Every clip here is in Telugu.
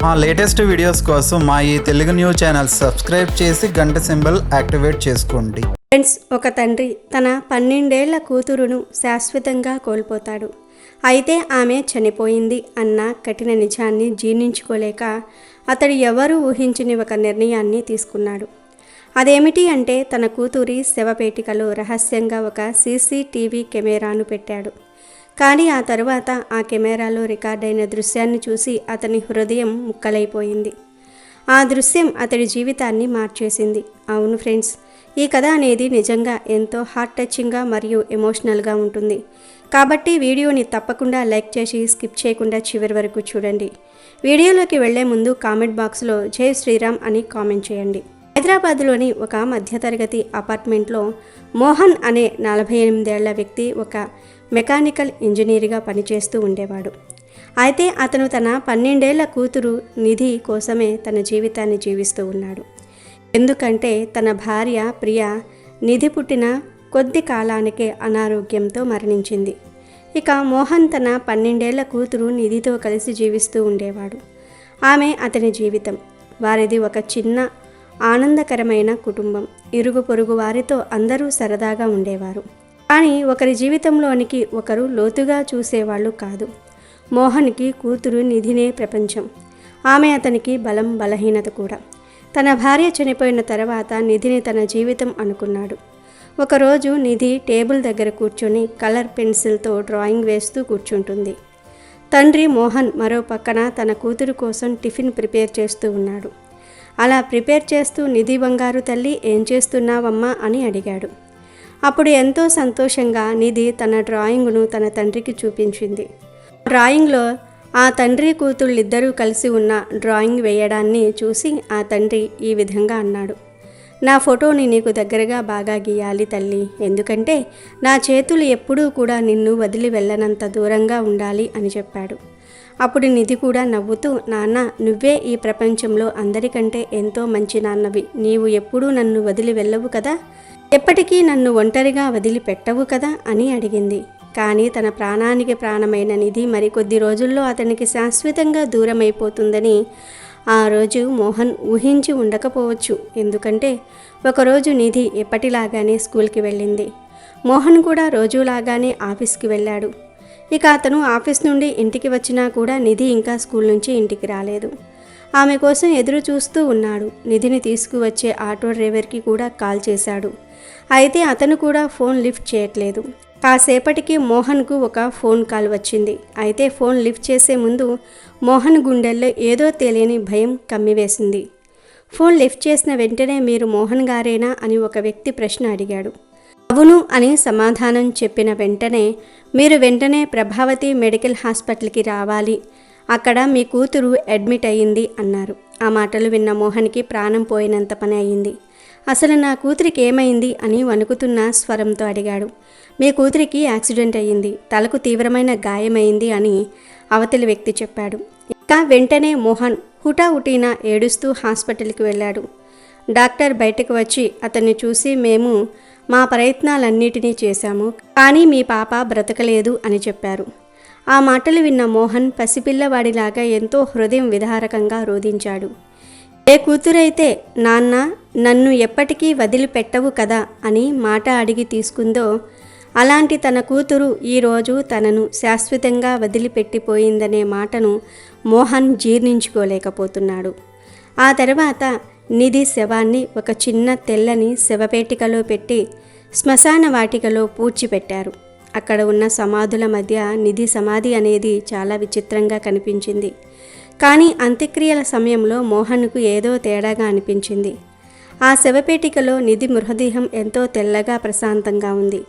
మా లేటెస్ట్ వీడియోస్ కోసం మా ఈ తెలుగు న్యూస్ ఛానల్ సబ్స్క్రైబ్ చేసి గంట సింబల్ యాక్టివేట్ చేసుకోండి. ఫ్రెండ్స్, ఒక తండ్రి తన 12 ఏళ్ల కూతురును శాశ్వతంగా కోల్పోతాడు. అయితే ఆమె చనిపోయింది అన్న కఠిన నిజాన్ని జీర్ణించుకోలేక అతడు ఎవరూ ఊహించని ఒక నిర్ణయాన్ని తీసుకున్నాడు. అదేమిటి అంటే తన కూతురి శవపేటికలో రహస్యంగా ఒక సీసీటీవీ కెమెరాను పెట్టాడు. కానీ ఆ తరువాత ఆ కెమెరాలో రికార్డైన దృశ్యాన్ని చూసి అతని హృదయం ముక్కలైపోయింది. ఆ దృశ్యం అతడి జీవితాన్ని మార్చేసింది. అవును ఫ్రెండ్స్, ఈ కథ అనేది నిజంగా ఎంతో హార్ట్ టచింగ్గా మరియు ఎమోషనల్గా ఉంటుంది. కాబట్టి వీడియోని తప్పకుండా లైక్ చేసి స్కిప్ చేయకుండా చివరి వరకు చూడండి. వీడియోలోకి వెళ్లే ముందు కామెంట్ బాక్స్లో జై శ్రీరామ్ అని కామెంట్ చేయండి. హైదరాబాద్లోని ఒక మధ్యతరగతి అపార్ట్మెంట్లో మోహన్ అనే 48 ఏళ్ల వ్యక్తి ఒక మెకానికల్ ఇంజనీర్గా పనిచేస్తూ ఉండేవాడు. అయితే అతను తన 12 ఏళ్ల కూతురు నిధి కోసమే తన జీవితాన్ని జీవిస్తూ ఉన్నాడు. ఎందుకంటే తన భార్య ప్రియ నిధి పుట్టిన కొద్ది కాలానికే అనారోగ్యంతో మరణించింది. ఇక మోహన్ తన 12 ఏళ్ల కూతురు నిధితో కలిసి జీవిస్తూ ఉండేవాడు. ఆమె అతని జీవితం. వారిది ఒక చిన్న ఆనందకరమైన కుటుంబం. ఇరుగు పొరుగు వారితో అందరూ సరదాగా ఉండేవారు. కానీ ఒకరి జీవితంలోనికి ఒకరు లోతుగా చూసేవాళ్ళు కాదు. మోహన్కి కూతురు నిధినే ప్రపంచం. ఆమె అతనికి బలం, బలహీనత కూడా. తన భార్య చనిపోయిన తర్వాత నిధిని తన జీవితం అనుకున్నాడు. ఒకరోజు నిధి టేబుల్ దగ్గర కూర్చొని కలర్ పెన్సిల్తో డ్రాయింగ్ వేస్తూ కూర్చుంటుంది. తండ్రి మోహన్ మరో పక్కన తన కూతురు కోసం టిఫిన్ ప్రిపేర్ చేస్తూ ఉన్నాడు. అలా ప్రిపేర్ చేస్తూ నిధి బంగారు తల్లి ఏం చేస్తున్నావమ్మా అని అడిగాడు. అప్పుడు ఎంతో సంతోషంగా నిధి తన డ్రాయింగ్ను తన తండ్రికి చూపించింది. డ్రాయింగ్లో ఆ తండ్రి కూతుళ్ళిద్దరూ కలిసి ఉన్న డ్రాయింగ్ వేయడాన్ని చూసి ఆ తండ్రి ఈ విధంగా అన్నాడు, నా ఫోటోని నీకు దగ్గరగా బాగా గీయాలి తల్లి, ఎందుకంటే నా చేతులు ఎప్పుడూ కూడా నిన్ను వదిలి వెళ్ళనంత దూరంగా ఉండాలి అని చెప్పాడు. అప్పుడు నిధి కూడా నవ్వుతూ, నాన్న, నువ్వే ఈ ప్రపంచంలో అందరికంటే ఎంతో మంచి నాన్నవి, నీవు ఎప్పుడూ నన్ను వదిలి వెళ్ళవు కదా, ఎప్పటికీ నన్ను ఒంటరిగా వదిలిపెట్టవు కదా అని అడిగింది. కానీ తన ప్రాణానికి ప్రాణమైన నిధి మరికొద్ది రోజుల్లో అతనికి శాశ్వతంగా దూరమైపోతుందని ఆ రోజు మోహన్ ఊహించి ఉండకపోవచ్చు. ఎందుకంటే ఒకరోజు నిధి ఎప్పటిలాగానే స్కూల్కి వెళ్ళింది. మోహన్ కూడా రోజులాగానే ఆఫీస్కి వెళ్ళాడు. ఇక అతను ఆఫీస్ నుండి ఇంటికి వచ్చినా కూడా నిధి ఇంకా స్కూల్ నుంచి ఇంటికి రాలేదు. ఆమె కోసం ఎదురు చూస్తూ ఉన్నాడు. నిధిని తీసుకువచ్చే ఆటో డ్రైవర్కి కూడా కాల్ చేశాడు. అయితే అతను కూడా ఫోన్ లిఫ్ట్ చేయట్లేదు. కాసేపటికి మోహన్కు ఒక ఫోన్ కాల్ వచ్చింది. అయితే ఫోన్ లిఫ్ట్ చేసే ముందు మోహన్ గుండెల్లో ఏదో తెలియని భయం కమ్మివేసింది. ఫోన్ లిఫ్ట్ చేసిన వెంటనే మీరు మోహన్ గారేనా అని ఒక వ్యక్తి ప్రశ్న అడిగాడు. అవును అని సమాధానం చెప్పిన వెంటనే మీరు వెంటనే ప్రభావతి మెడికల్ హాస్పిటల్కి రావాలి, అక్కడ మీ కూతురు అడ్మిట్ అయ్యింది అన్నారు. ఆ మాటలు విన్న మోహన్కి ప్రాణం పోయినంత పని అయ్యింది. అసలు నా కూతురికి ఏమైంది అని వణుకుతున్న స్వరంతో అడిగాడు. మీ కూతురికి యాక్సిడెంట్ అయ్యింది, తలకు తీవ్రమైన గాయమైంది అని అవతలి వ్యక్తి చెప్పాడు. ఇంకా వెంటనే మోహన్ హుటాహుటీన ఏడుస్తూ హాస్పిటల్కి వెళ్ళాడు. డాక్టర్ బయటకు వచ్చి అతన్ని చూసి, మేము మా ప్రయత్నాలన్నిటినీ చేశాము, కానీ మీ పాప బ్రతకలేదు అని చెప్పారు. ఆ మాటలు విన్న మోహన్ పసిపిల్లవాడిలాగా ఎంతో హృదయం విదారకంగా రోదించాడు. ఏ కూతురైతే నాన్న నన్ను ఎప్పటికీ వదిలిపెట్టవు కదా అని మాట అడిగి తీసుకుందో, అలాంటి తన కూతురు ఈరోజు తనను శాశ్వతంగా వదిలిపెట్టిపోయిందనే మాటను మోహన్ జీర్ణించుకోలేకపోతున్నాడు. ఆ తర్వాత నిధి శవాన్ని ఒక చిన్న తెల్లని శవపేటికలో పెట్టి శ్మశాన వాటికలో పూడ్చిపెట్టారు. అక్కడ ఉన్న సమాధుల మధ్య నిధి సమాధి అనేది చాలా విచిత్రంగా కనిపించింది. కానీ అంత్యక్రియల సమయంలో మోహన్కు ఏదో తేడాగా అనిపించింది. ఆ శవపేటికలో నిధి మృతదేహం ఎంతో తెల్లగా ప్రశాంతంగా ఉంది.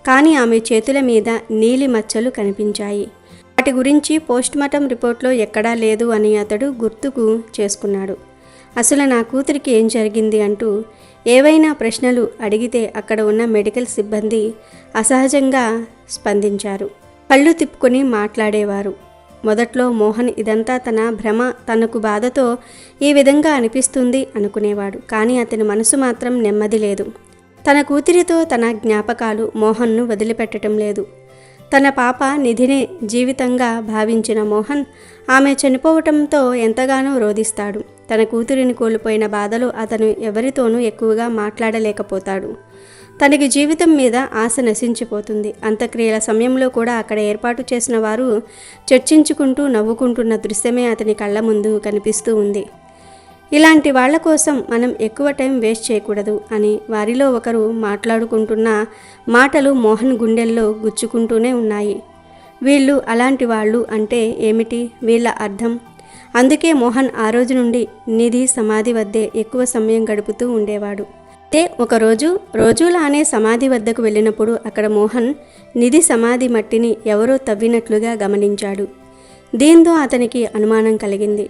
కానీ ఆమె చేతుల మీద నీలి మచ్చలు కనిపించాయి. వాటి గురించి పోస్ట్మార్టం రిపోర్ట్లో ఎక్కడా లేదు అని అతడు గుర్తుకు చేసుకున్నాడు. అసలు నా కూతురికి ఏం జరిగింది అంటూ ఏవైనా ప్రశ్నలు అడిగితే అక్కడ ఉన్న మెడికల్ సిబ్బంది అసహజంగా స్పందించారు. కళ్ళు తిప్పుకొని మాట్లాడేవారు. మొదట్లో మోహన్ ఇదంతా తన భ్రమ, తనకు బాధతో ఈ విధంగా అనిపిస్తుంది అనుకునేవాడు. కానీ అతని మనసు మాత్రం నెమ్మది లేదు. తన కూతురితో తన జ్ఞాపకాలు మోహన్ను వదిలిపెట్టడం లేదు. తన పాప నిధినే జీవితంగా భావించిన మోహన్ ఆమె చనిపోవటంతో ఎంతగానో రోధిస్తాడు. తన కూతురిని కోల్పోయిన బాధలో అతను ఎవరితోనూ ఎక్కువగా మాట్లాడలేకపోతాడు. తనకి జీవితం మీద ఆశ నశించిపోతుంది. అంత్యక్రియల సమయంలో కూడా అక్కడ ఏర్పాటు చేసిన వారు చర్చించుకుంటూ నవ్వుకుంటున్న దృశ్యమే అతని కళ్ళ ముందు కనిపిస్తూ ఉంది. ఇలాంటి వాళ్ల కోసం మనం ఎక్కువ టైం వేస్ట్ చేయకూడదు అని వారిలో ఒకరు మాట్లాడుకుంటున్న మాటలు మోహన్ గుండెల్లో గుచ్చుకుంటూనే ఉన్నాయి. వీళ్ళు అలాంటి వాళ్ళు అంటే ఏమిటి? వీళ్ళ అర్థం. అందుకే మోహన్ ఆ రోజు నుండి నిధి సమాధి వద్దే ఎక్కువ సమయం గడుపుతూ ఉండేవాడు. అయితే ఒకరోజు రోజులానే సమాధి వద్దకు వెళ్ళినప్పుడు అక్కడ మోహన్ నిధి సమాధి మట్టిని ఎవరో తవ్వినట్లుగా గమనించాడు. దీంతో అతనికి అనుమానం కలిగింది.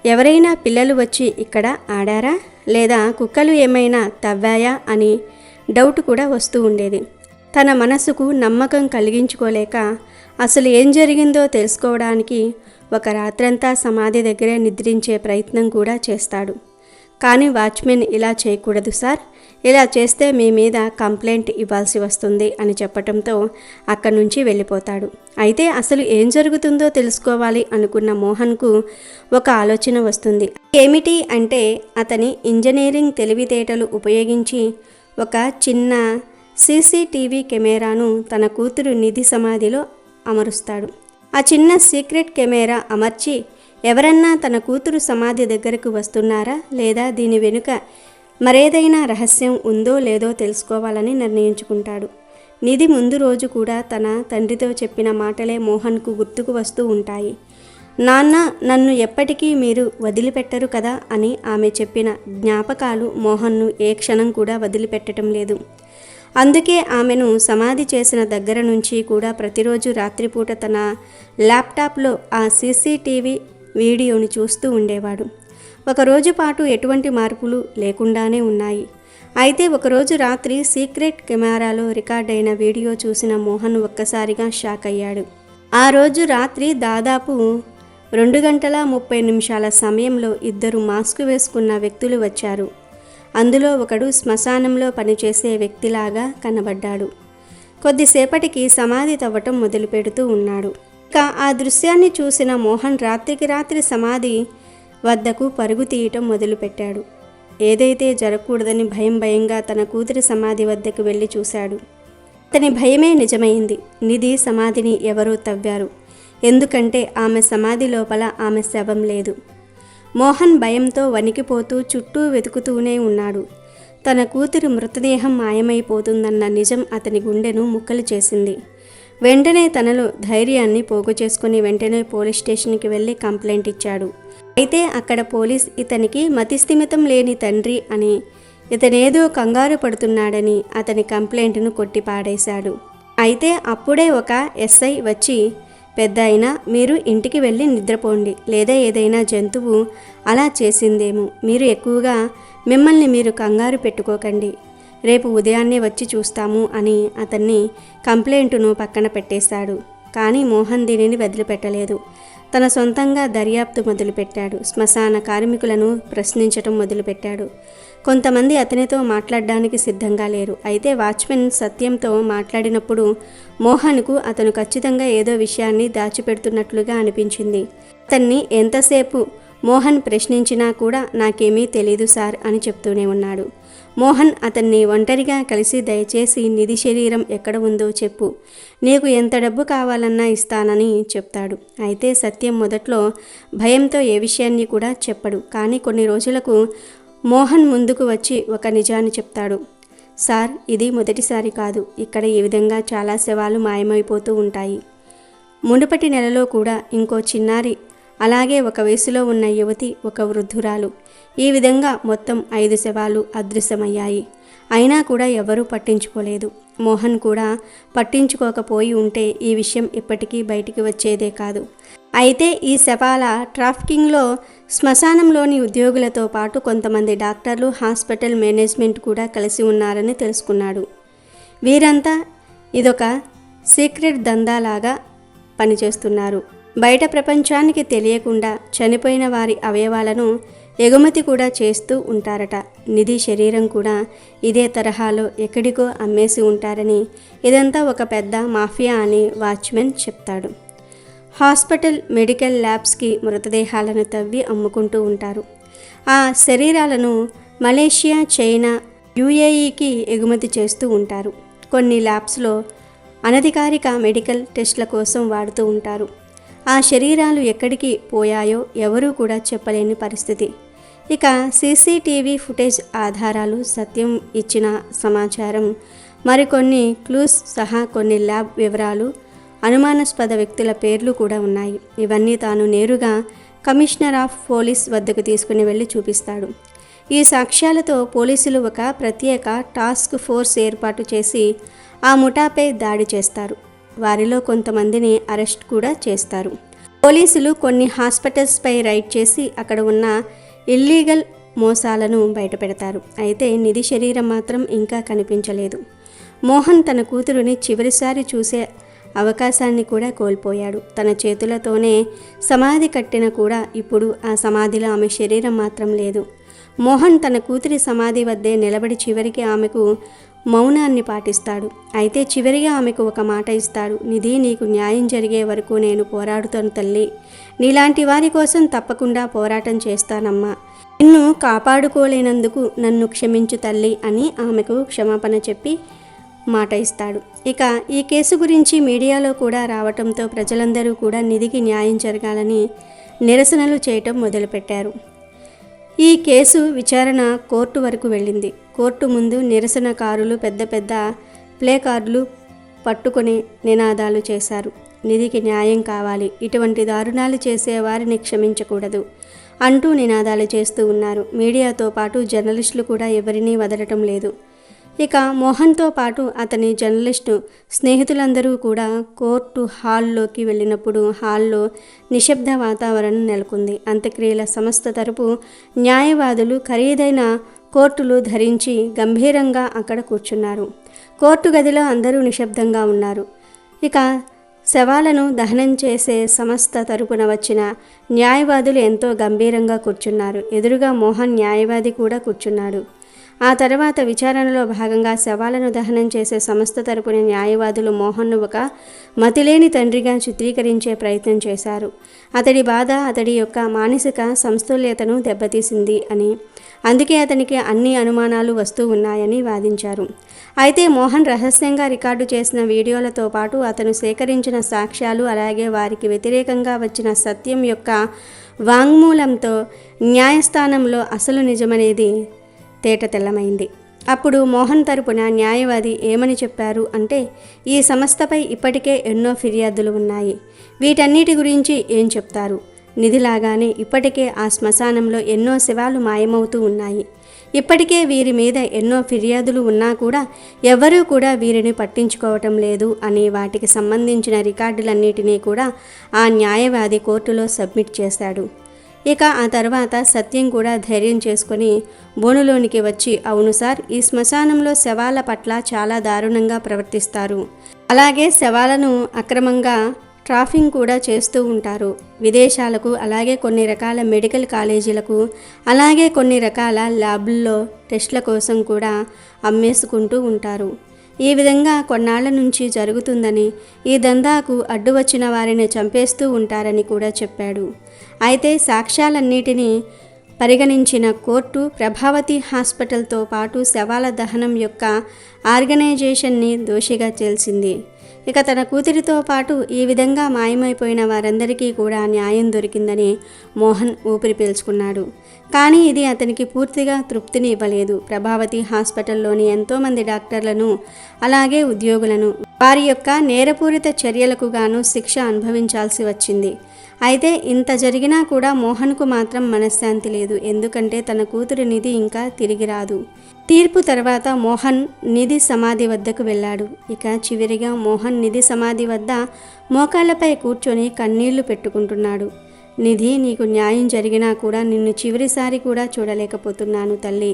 ఎవరైనా పిల్లలు వచ్చి ఇక్కడ ఆడారా లేదా కుక్కలు ఏమైనా తవ్వాయా అని డౌట్ కూడా వస్తూ ఉండేది. తన మనసుకు నమ్మకం కలిగించుకోలేక అసలు ఏం జరిగిందో తెలుసుకోవడానికి ఒక రాత్రంతా సమాధి దగ్గరే నిద్రించే ప్రయత్నం కూడా చేస్తాడు. కానీ వాచ్మెన్ ఇలా చేయకూడదు సార్, ఇలా చేస్తే మీ మీద కంప్లైంట్ ఇవ్వాల్సి వస్తుంది అని చెప్పటంతో అక్కడి నుంచి వెళ్ళిపోతాడు. అయితే అసలు ఏం జరుగుతుందో తెలుసుకోవాలి అనుకున్న మోహన్కు ఒక ఆలోచన వస్తుంది. ఏమిటి అంటే అతని ఇంజనీరింగ్ తెలివితేటలు ఉపయోగించి ఒక చిన్న సీసీటీవీ కెమెరాను తన కూతురు నిధి సమాధిలో అమరుస్తాడు. ఆ చిన్న సీక్రెట్ కెమెరా అమర్చి ఎవరన్నా తన కూతురు సమాధి దగ్గరకు వస్తున్నారా లేదా దీని వెనుక మరేదైనా రహస్యం ఉందో లేదో తెలుసుకోవాలని నిర్ణయించుకుంటాడు. నిధి ముందు రోజు కూడా తన తండ్రితో చెప్పిన మాటలే మోహన్కు గుర్తుకు వస్తూ ఉంటాయి. నాన్న, నన్ను ఎప్పటికీ మీరు వదిలిపెట్టరు కదా అని ఆమె చెప్పిన జ్ఞాపకాలు మోహన్ను ఏ క్షణం కూడా వదిలిపెట్టడం లేదు. అందుకే ఆమెను సమాధి చేసిన దగ్గర నుంచి కూడా ప్రతిరోజు రాత్రిపూట తన ల్యాప్టాప్లో ఆ సీసీటీవీ వీడియోని చూస్తూ ఉండేవాడు. ఒకరోజు పాటు ఎటువంటి మార్పులు లేకుండానే ఉన్నాయి. అయితే ఒకరోజు రాత్రి సీక్రెట్ కెమెరాలో రికార్డైన వీడియో చూసిన మోహన్ ఒక్కసారిగా షాక్ అయ్యాడు. ఆ రోజు రాత్రి దాదాపు 2:30 సమయంలో ఇద్దరు మాస్క్ వేసుకున్న వ్యక్తులు వచ్చారు. అందులో ఒకడు శ్మశానంలో పనిచేసే వ్యక్తిలాగా కనబడ్డాడు. కొద్దిసేపటికి సమాధి తవ్వటం మొదలుపెడుతూ ఉన్నాడు. ఇక ఆ దృశ్యాన్ని చూసిన మోహన్ రాత్రికి రాత్రి సమాధి వద్దకు పరుగు తీయటం మొదలుపెట్టాడు. ఏదైతే జరగకూడదని భయంగా తన కూతురి సమాధి వద్దకు వెళ్ళి చూశాడు. అతని భయమే నిజమైంది. నిధి సమాధిని ఎవరో తవ్వారు. ఎందుకంటే ఆమె సమాధి లోపల ఆమె శవం లేదు. మోహన్ భయంతో వణికిపోతూ చుట్టూ వెతుకుతూనే ఉన్నాడు. తన కూతురు మృతదేహం మాయమైపోతుందన్న నిజం అతని గుండెను ముక్కలు చేసింది. వెంటనే తనలో ధైర్యాన్ని పోగు చేసుకుని వెంటనే పోలీస్ స్టేషన్కి వెళ్ళి కంప్లైంట్ ఇచ్చాడు. అయితే అక్కడ పోలీస్ ఇతనికి మతిస్థిమితం లేని తండ్రి అని, ఇతనేదో కంగారు పడుతున్నాడని అతని కంప్లైంట్ను కొట్టిపాడేశాడు. అయితే అప్పుడే ఒక ఎస్ఐ వచ్చి, పెద్దాయనా, మీరు ఇంటికి వెళ్ళి నిద్రపోండి, లేదా ఏదైనా జంతువు అలా చేసిందేమో, మీరు ఎక్కువగా మిమ్మల్ని మీరు కంగారు పెట్టుకోకండి, రేపు ఉదయాన్నే వచ్చి చూస్తాము అని అతన్ని కంప్లైంట్ను పక్కన పెట్టేశాడు. కానీ మోహన్ దీనిని వదిలిపెట్టలేదు. తన సొంతంగా దర్యాప్తు మొదలుపెట్టాడు. శ్మశాన కార్మికులను ప్రశ్నించటం మొదలుపెట్టాడు. కొంతమంది అతనితో మాట్లాడడానికి సిద్ధంగా లేరు. అయితే వాచ్మెన్ సత్యంతో మాట్లాడినప్పుడు మోహన్కు అతను ఖచ్చితంగా ఏదో విషయాన్ని దాచిపెడుతున్నట్లుగా అనిపించింది. అతన్ని ఎంతసేపు మోహన్ ప్రశ్నించినా కూడా నాకేమీ తెలీదు సార్ అని చెప్తూనే ఉన్నాడు. మోహన్ అతన్ని ఒంటరిగా కలిసి, దయచేసి నిధి శరీరం ఎక్కడ ఉందో చెప్పు, నీకు ఎంత డబ్బు కావాలన్నా ఇస్తానని చెప్తాడు. అయితే సత్యం మొదట్లో భయంతో ఏ విషయాన్ని కూడా చెప్పడు. కానీ కొన్ని రోజులకు మోహన్ ముందుకు వచ్చి ఒక నిజాన్ని చెప్తాడు. సార్, ఇది మొదటిసారి కాదు. ఇక్కడ ఈ విధంగా చాలా శవాలు మాయమైపోతూ ఉంటాయి. మునుపటి నెలలో కూడా ఇంకో చిన్నారి, అలాగే ఒక వయసులో ఉన్న యువతి, ఒక వృద్ధురాలు, ఈ విధంగా మొత్తం 5 శవాలు అదృశ్యమయ్యాయి. అయినా కూడా ఎవరూ పట్టించుకోలేదు. మోహన్ కూడా పట్టించుకోకపోయి ఉంటే ఈ విషయం ఇప్పటికీ బయటికి వచ్చేదే కాదు. అయితే ఈ శవాల ట్రాఫికింగ్లో శ్మశానంలోని ఉద్యోగులతో పాటు కొంతమంది డాక్టర్లు, హాస్పిటల్ మేనేజ్మెంట్ కూడా కలిసి ఉన్నారని తెలుసుకున్నాడు. వీరంతా ఇదొక సీక్రెట్ దందాలాగా పనిచేస్తున్నారు. బయట ప్రపంచానికి తెలియకుండా చనిపోయిన వారి అవయవాలను ఎగుమతి కూడా చేస్తూ ఉంటారట. నిధి శరీరం కూడా ఇదే తరహాలో ఎక్కడికో అమ్మేసి ఉంటారని, ఇదంతా ఒక పెద్ద మాఫియా అని వాచ్మెన్ చెప్తాడు. హాస్పిటల్, మెడికల్ ల్యాబ్స్కి మృతదేహాలను తవ్వి అమ్ముకుంటూ ఉంటారు. ఆ శరీరాలను మలేషియా, చైనా, యుఏఈకి ఎగుమతి చేస్తూ ఉంటారు. కొన్ని ల్యాబ్స్లో అనధికారిక మెడికల్ టెస్ట్ల కోసం వాడుతూ ఉంటారు. ఆ శరీరాలు ఎక్కడికి పోయాయో ఎవరూ కూడా చెప్పలేని పరిస్థితి. ఇక సీసీటీవీ ఫుటేజ్ ఆధారాలు, సత్యం ఇచ్చిన సమాచారం, మరికొన్ని క్లూస్ సహా కొన్ని ల్యాబ్ వివరాలు, అనుమానాస్పద వ్యక్తుల పేర్లు కూడా ఉన్నాయి. ఇవన్నీ తాను నేరుగా కమిషనర్ ఆఫ్ పోలీస్ వద్దకు తీసుకుని వెళ్ళి చూపిస్తాడు. ఈ సాక్ష్యాలతో పోలీసులు ఒక ప్రత్యేక టాస్క్ ఫోర్స్ ఏర్పాటు చేసి ఆ ముఠాపై దాడి చేస్తారు. వారిలో కొంతమందిని అరెస్ట్ కూడా చేస్తారు. పోలీసులు కొన్ని హాస్పిటల్స్పై రైడ్ చేసి అక్కడ ఉన్న ఇల్లీగల్ మోసాలను బయటపెడతారు. అయితే నిధి శరీరం మాత్రం ఇంకా కనిపించలేదు. మోహన్ తన కూతురుని చివరిసారి చూసే అవకాశాన్ని కూడా కోల్పోయాడు. తన చేతులతోనే సమాధి కట్టిన కూడా ఇప్పుడు ఆ సమాధిలో ఆమె శరీరం మాత్రం లేదు. మోహన్ తన కూతురి సమాధి వద్దే నిలబడి చివరికి ఆమెకు మౌనాన్ని పాటిస్తాడు. అయితే చివరిగా ఆమెకు ఒక మాట ఇస్తాడు. నిధి, నీకు న్యాయం జరిగే వరకు నేను పోరాడుతాను తల్లి. నీలాంటి వారి కోసం తప్పకుండా పోరాటం చేస్తానమ్మా. నిన్ను కాపాడుకోలేనందుకు నన్ను క్షమించు తల్లి అని ఆమెకు క్షమాపణ చెప్పి మాట ఇస్తాడు. ఇక ఈ కేసు గురించి మీడియాలో కూడా రావటంతో ప్రజలందరూ కూడా నిధికి న్యాయం జరగాలని నిరసనలు చేయటం మొదలుపెట్టారు. ఈ కేసు విచారణ కోర్టు వరకు వెళ్ళింది. కోర్టు ముందు నిరసనకారులు పెద్ద పెద్ద ప్లే కార్డులు పట్టుకొని నినాదాలు చేశారు. నిధికి న్యాయం కావాలి, ఇటువంటి దారుణాలు చేసే వారిని క్షమించకూడదు అంటూ నినాదాలు చేస్తూ ఉన్నారు. మీడియాతో పాటు జర్నలిస్టులు కూడా ఎవరినీ వదలటం లేదు. ఇక మోహన్తో పాటు అతని జర్నలిస్టు స్నేహితులందరూ కూడా కోర్టు హాల్లోకి వెళ్ళినప్పుడు హాల్లో నిశ్శబ్ద వాతావరణం నెలకొంది. అంత్యక్రియల సంస్థ తరపు న్యాయవాదులు ఖరీదైన కోర్టులు ధరించి గంభీరంగా అక్కడ కూర్చున్నారు. కోర్టు గదిలో అందరూ నిశ్శబ్దంగా ఉన్నారు. ఇక శవాలను దహనం చేసే సంస్థ తరపున వచ్చిన న్యాయవాదులు ఎంతో గంభీరంగా కూర్చున్నారు. ఎదురుగా మోహన్ న్యాయవాది కూడా కూర్చున్నాడు. ఆ తర్వాత విచారణలో భాగంగా శవాలను దహనం చేసే సంస్థ తరపున న్యాయవాదులు మోహన్ను ఒక మతిలేని తండ్రిగా చిత్రీకరించే ప్రయత్నం చేశారు. అతడి బాధ అతడి యొక్క మానసిక సమతుల్యతను దెబ్బతీసింది అని, అందుకే అతనికి అన్ని అనుమానాలు వస్తూ ఉన్నాయని వాదించారు. అయితే మోహన్ రహస్యంగా రికార్డు చేసిన వీడియోలతో పాటు అతను సేకరించిన సాక్ష్యాలు, అలాగే వారికి వ్యతిరేకంగా వచ్చిన సత్యం యొక్క వాంగ్మూలంతో న్యాయస్థానంలో అసలు నిజమనేది తేట తెల్లమైంది. అప్పుడు మోహన్ తరపున న్యాయవాది ఏమని చెప్పారు అంటే, ఈ సంస్థపై ఇప్పటికే ఎన్నో ఫిర్యాదులు ఉన్నాయి. వీటన్నిటి గురించి ఏం చెప్తారు? నిధిలాగానే ఇప్పటికే ఆ శ్మశానంలో ఎన్నో శవాలు మాయమవుతూ ఉన్నాయి. ఇప్పటికే వీరి మీద ఎన్నో ఫిర్యాదులు ఉన్నా కూడా ఎవరూ కూడా వీరిని పట్టించుకోవటం లేదు అని వాటికి సంబంధించిన రికార్డులన్నిటినీ కూడా ఆ న్యాయవాది కోర్టులో సబ్మిట్ చేశాడు. ఇక ఆ తర్వాత సత్యం కూడా ధైర్యం చేసుకొని బోనులోనికి వచ్చి, అవును సార్, ఈ శ్మశానంలో శవాల పట్ల చాలా దారుణంగా ప్రవర్తిస్తారు. అలాగే శవాలను అక్రమంగా ట్రాఫింగ్ కూడా చేస్తూ ఉంటారు. విదేశాలకు, అలాగే కొన్ని రకాల మెడికల్ కాలేజీలకు, అలాగే కొన్ని రకాల ల్యాబుల్లో టెస్ట్ల కోసం కూడా అమ్మేసుకుంటూ ఉంటారు. ఈ విధంగా కొన్నాళ్ల నుంచి జరుగుతుందని, ఈ దందాకు అడ్డు వచ్చిన వారిని చంపేస్తూ ఉంటారని కూడా చెప్పాడు. అయితే సాక్ష్యాలన్నిటినీ పరిగణించిన కోర్టు ప్రభావతి హాస్పిటల్తో పాటు శవాల దహనం యొక్క ఆర్గనైజేషన్ని దోషిగా తేల్చింది. ఇక తన కూతురితో పాటు ఈ విధంగా మాయమైపోయిన వారందరికీ కూడా న్యాయం దొరికిందని మోహన్ ఊపిరి పీల్చుకున్నాడు. కానీ ఇది అతనికి పూర్తిగా తృప్తిని ఇవ్వలేదు. ప్రభావతి హాస్పిటల్లోని ఎంతోమంది డాక్టర్లను, అలాగే ఉద్యోగులను వారి యొక్క నేరపూరిత చర్యలకు గాను శిక్ష అనుభవించాల్సి వచ్చింది. అయితే ఇంత జరిగినా కూడా మోహన్కు మాత్రం మనశ్శాంతి లేదు. ఎందుకంటే తన కూతురు నిధి ఇంకా తిరిగి రాదు. తీర్పు తర్వాత మోహన్ నిధి సమాధి వద్దకు వెళ్ళాడు. ఇక చివరిగా మోహన్ నిధి సమాధి వద్ద మోకాళ్ళపై కూర్చొని కన్నీళ్లు పెట్టుకుంటున్నాడు. నిధి, నీకు న్యాయం జరిగినా కూడా నిన్ను చివరిసారి కూడా చూడలేకపోతున్నాను తల్లి.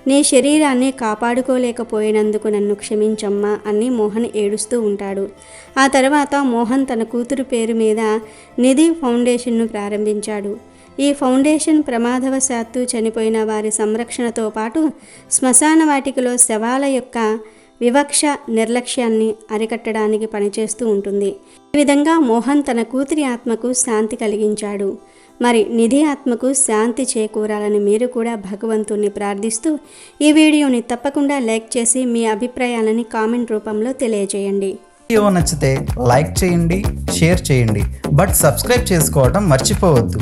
నీ శరీరాన్ని కాపాడుకోలేకపోయినందుకు నన్ను క్షమించమ్మా అని మోహన్ ఏడుస్తూ ఉంటాడు. ఆ తర్వాత మోహన్ తన కూతురు పేరు మీద నిధి ఫౌండేషన్ను ప్రారంభించాడు. ఈ ఫౌండేషన్ ప్రమాదవశాత్తు చనిపోయిన వారి సంరక్షణతో పాటు శ్మశాన వాటికలో శవాల యొక్క వివక్ష నిర్లక్ష్యాన్ని అరికట్టడానికి పనిచేస్తూ ఉంటుంది. ఈ విధంగా మోహన్ తన కూతురి ఆత్మకు శాంతి కలిగించాడు. మరి నిధి ఆత్మకు శాంతి చేకూరాలని మీరు కూడా భగవంతుణ్ణి ప్రార్థిస్తూ ఈ వీడియోని తప్పకుండా లైక్ చేసి మీ అభిప్రాయాలని కామెంట్ రూపంలో తెలియజేయండి. వీడియో నచ్చితే లైక్ చేయండి, షేర్ చేయండి, బట్ సబ్స్క్రైబ్ చేసుకోవడం మర్చిపోవద్దు.